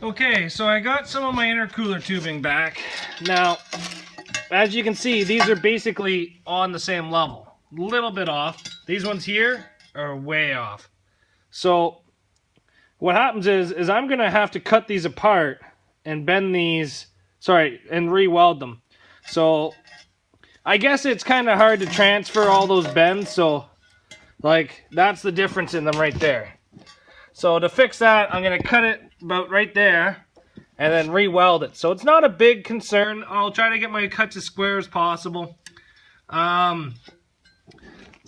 Okay, so I got some of my intercooler tubing back. Now, as you can see, these are basically on the same level. A little bit off. These ones here are way off. So, what happens is I'm going to have to cut these apart and bend these, and re-weld them. So, I guess it's kind of hard to transfer all those bends, so, like, that's the difference in them right there. So to fix that, I'm going to cut it about right there and then re-weld it. So it's not a big concern. I'll try to get my cuts as square as possible. So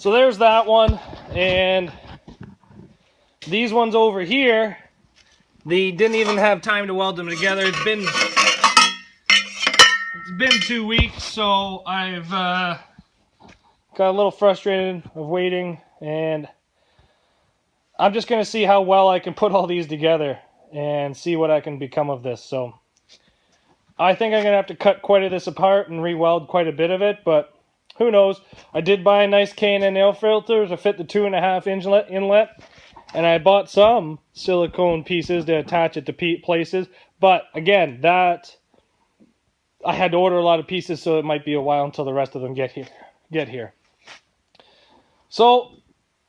there's that one. And these ones over here, they didn't even have time to weld them together. It's been 2 weeks, so I've got a little frustrated of waiting, and I'm just going to see how well I can put all these together and see what I can become of this. So I think I'm going to have to cut quite a this apart and re-weld quite a bit of it, but who knows. I did buy a nice K&N air filter to fit the 2.5 inch inlet, and I bought some silicone pieces to attach it to places. But again, that I had to order a lot of pieces, so it might be a while until the rest of them get here. So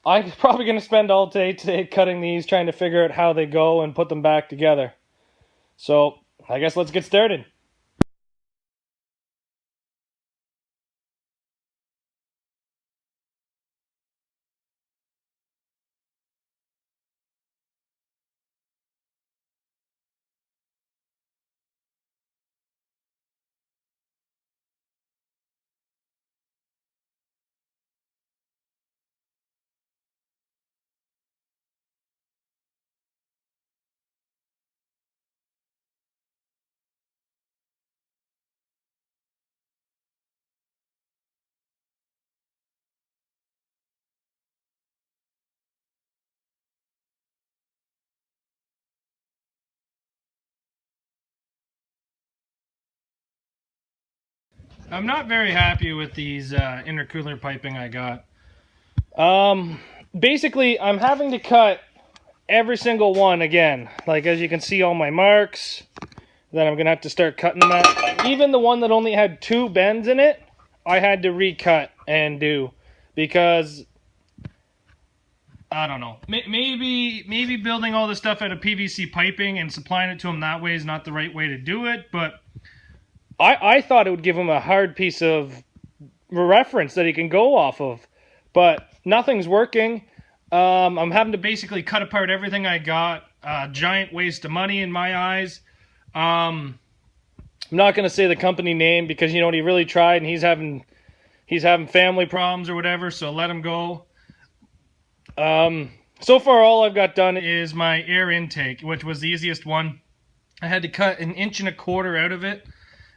I'm probably going to spend all day today cutting these, trying to figure out how they go and put them back together. So I guess let's get started. I'm not very happy with these intercooler piping I got. Basically, I'm having to cut every single one again. Like, as you can see, all my marks. Then I'm going to have to start cutting that. Even the one that only had 2 bends in it, I had to recut and do. Because, I don't know. Maybe building all this stuff out of PVC piping and supplying it to them that way is not the right way to do it, but I thought it would give him a hard piece of reference that he can go off of, but nothing's working. I'm having to basically cut apart everything I got. Giant waste of money in my eyes. I'm not going to say the company name because, you know, he really tried and he's having family problems or whatever, so let him go. So far all I've got done is my air intake, which was the easiest one. I had to cut 1.25 inches out of it,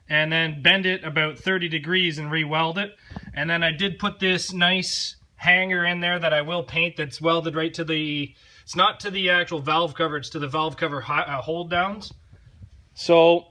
and then bend it about 30 degrees and re-weld it. And then I did put this nice hanger in there that I will paint that's welded right to the, it's not to the actual valve cover, it's to the valve cover hold downs. So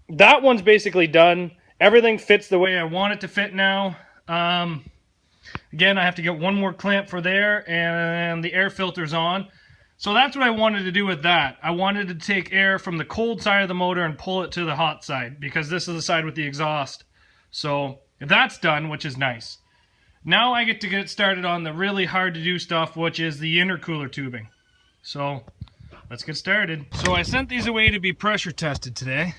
that one's basically done. Everything fits the way I want it to fit now. Again, I have to get one more clamp for there, and the air filter's on. So that's what I wanted to do with that. I wanted to take air from the cold side of the motor and pull it to the hot side, because this is the side with the exhaust. So that's done, which is nice. Now I get to get started on the really hard to do stuff, which is the intercooler tubing. So let's get started. So I sent these away to be pressure tested today,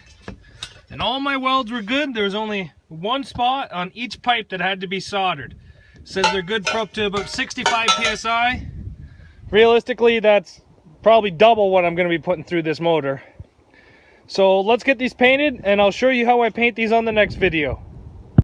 and all my welds were good. There was only one spot on each pipe that had to be soldered. It says they're good for up to about 65 psi. Realistically, that's probably double what I'm going to be putting through this motor. So let's get these painted, and I'll show you how I paint these on the next video.